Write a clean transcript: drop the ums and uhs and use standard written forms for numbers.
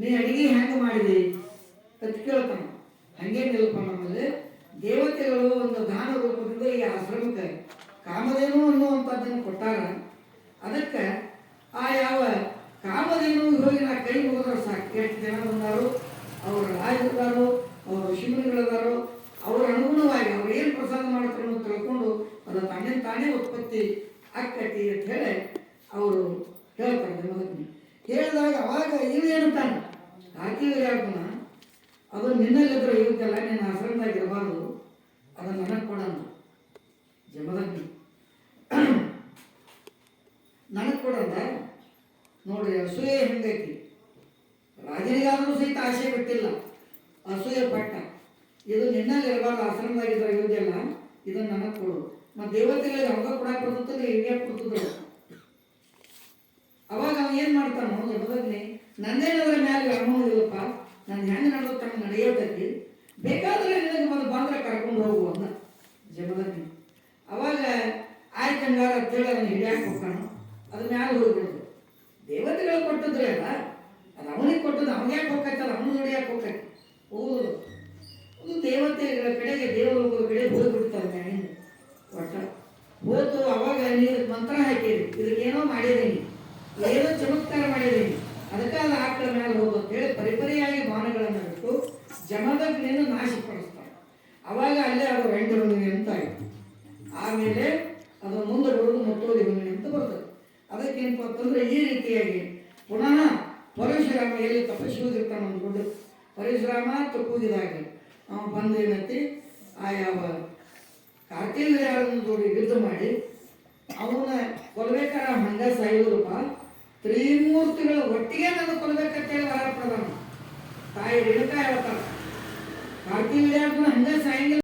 ನೀ ಅಡಿಗೆ ಹೆಂಗೆ ಮಾಡಿದಿ ಅಂತ ಕೇಳ್ತಾನೆ. ಹಂಗೆ ನಿಲ್ಪ ನಮ್ಮಲ್ಲಿ ದೇವತೆಗಳು ಒಂದು ದಾನ ರೂಪದಿಂದ ಈ ಆಶ್ರಮಕ್ಕೆ ಕಾಮಧೇನು ಅನ್ನುವಂಥದ್ದನ್ನು ಕೊಟ್ಟಾರ. ಅದಕ್ಕೆ ಆ ಯಾವ ಕಾಮಧೇನು ಹೋಗಿ ನಾ ಕೈ ಮುಗಿದ್ರೆ ಸಾಕು, ಎಷ್ಟು ಜನ ಬಂದಾರು, ಅವರ ರಾಜರು, ಅವರ ಋಷಿಮುನಿಗಳದಾರು, ಅವರ ಅನುಗುಣವಾಗಿ ಅವ್ರು ಏನು ಪ್ರಸಾದ ಮಾಡ್ತಾರೆ ಅಂತ ತಿಳ್ಕೊಂಡು ಅದು ತಾನೇ ತಾನೇ ಉತ್ಪತ್ತಿ ಆಕ್ಕತಿ ಅಂತ ಹೇಳಿ ಅವರು ಹೇಳ್ತಾರೆ. ಜಮದಗ್ನಿ ಹೇಳಿದಾಗ ಅವಾಗ ಇವು ಏನಂತಾನೆ ಹಾಕಿದ್ರೆ ಹೇಳ್ತಾನ, ಅದು ನಿನ್ನಲ್ಲಿದ್ರೆ ಇವತ್ತೆಲ್ಲ ನಿನ್ನ ಆಶ್ರಮದಾಗ ಇರಬಾರ್ದು, ಅದನ್ನು ನನಗೆ ಕೊಡೋಣ. ಜಮದಗ್ನಿ ನನಗೆ ಕೊಡಂದ. ನೋಡ್ರಿ ಅಸೂಯೆ ಹೆಂಗೈತಿ, ರಾಜನಿಗಾದರೂ ಸಹಿತ ಆಸೆ ಬಿಟ್ಟಿಲ್ಲ, ಅಸೂಯೆ ಪಟ್ಟ. ಇದು ನಿನ್ನಲ್ಲಿ ಇರಬಾರ್ದು, ಆಶ್ರಮದಾಗಿದ್ರೆ ಇರೋದೆಲ್ಲ ಇದನ್ನು ನನಗೆ ಕೊಡು. ಮತ್ತು ದೇವತೆಗಳಿಗೆ ಅವಾಗ ಕೊಡಕ್ಕೆ ಬರ್ತದೆ, ಹೀಗೆ ಕೊಡ್ತಿದ್ರು. ಅವಾಗ ಅವ ಏನು ಮಾಡ್ತಾನೋ ಜಮದಗ್ನಿ, ನಂದೇನದ್ರ ಮ್ಯಾಲೆ ಅನುಮೋದಿಲ್ಲಪ್ಪ, ನಾನು ಹೆಂಗೆ ನಡೆದು ತಮ್ಮ ನಡೆಯೋತೈತಿ, ಬೇಕಾದ್ರೆ ನಿನಗೆ ಬಂದು ಬಂದ್ರೆ ಕರ್ಕೊಂಡು ಹೋಗು ಅಂದ ಜಮದಗ್ನಿ. ಅವಾಗ ಆಯ್ತು ಹಂಗಾರ ಅಂತೇಳಿ ಅದನ್ನು ಹಿಡಿಯಾಕೆ ಹೋಗ್ತಾನು. ಅದ್ರ ಮ್ಯಾಲೆ ಹೋಗ್ಬಿಡೋದು. ದೇವತೆಗಳು ಕೊಟ್ಟಿದ್ರೆ ಅಲ್ಲ, ಅದು ಅವನಿಗೆ ಕೊಟ್ಟದ್ದು ಅವ್ನಿಗೆ ಯಾಕೆ ಹೋಗ್ತೈತೆ, ಅದು ಅವನು ನೋಡಿಯಾಕೆ ಹೋಗ್ತೈತಿ, ಹೋಗೋದು. ಅದು ದೇವತೆಗಳ ಕಡೆಗೆ ದೇವರ ಕಡೆ ಹೋಗ್ಬಿಡ್ತಾರೆ ಮ್ಯಾಲಿಂದ. ಒಟ್ಟ ಹೋತು. ಅವಾಗ ನೀವು ಮಂತ್ರ ಹಾಕಿರಿ, ಇದಕ್ಕೇನೋ ಮಾಡಿದೀನಿ, ಏನೋ ಚಮತ್ಕಾರ ಮಾಡಿದೀನಿ, ಅದಕ್ಕೆ ಅದು ಆಕಳ ಮೇಲೆ ಹೋಗು ಅಂತೇಳಿ ಪರಿಪರಿಯಾಗಿ ಬಾಣಗಳನ್ನು ಬಿಟ್ಟು ಜಮದಗ್ನಿಯನ್ನು ನಾಶಪಡಿಸ್ತಾರೆ. ಅವಾಗ ಅಲ್ಲೇ ಅದು ರಂಡಿ ಹುಣ್ಣಿಮೆ ಅಂತ ಆಯಿತು. ಆಮೇಲೆ ಅದು ಮುಂದೆ ಬರೋದು ಮುತ್ತೋದಿ ಹುಣ್ಣಿಮೆ ಅಂತ ಬರ್ತದೆ. ಅದಕ್ಕೇನಪ್ಪ ಅಂತಂದ್ರೆ ಈ ರೀತಿಯಾಗಿ ಪುನಃ ಪರಶುರಾಮ ಎಲ್ಲಿ ತಪಸ್ಸೋದಿರ್ತಾನೆ ಅಂದ್ಕೊಂಡು ಪರಶುರಾಮ ತಪ್ಪೋಗಿದಾಗ ಅವನು ಬಂದು ಏನಂತಿ ಆ ಯಾವ ಕಾರ್ತಿವೀರ್ಯರನ್ನು ಜೋಡಿ ಯುದ್ಧ ಮಾಡಿ ಅವನ ಕೊಲ್ಬೇಕಾರೆ ಹಂಗ ಸಾಯೋದಪ್ಪ, ತ್ರಿಮೂರ್ತಿಗಳ ಒಟ್ಟಿಗೆ ನಾನು ಕೊಲ್ಬೇಕಂತೇಳಿ ವರ ಪ್ರದಾನ ತಾಯಿ ರೇಣುಕಾ ಹೇಳ್ತಾಳೆ. ಕಾರ್ತಿವೀರ್ಯರನ್ನು ಹಂಗ ಸಾಯಂಗಿಲ್ಲ.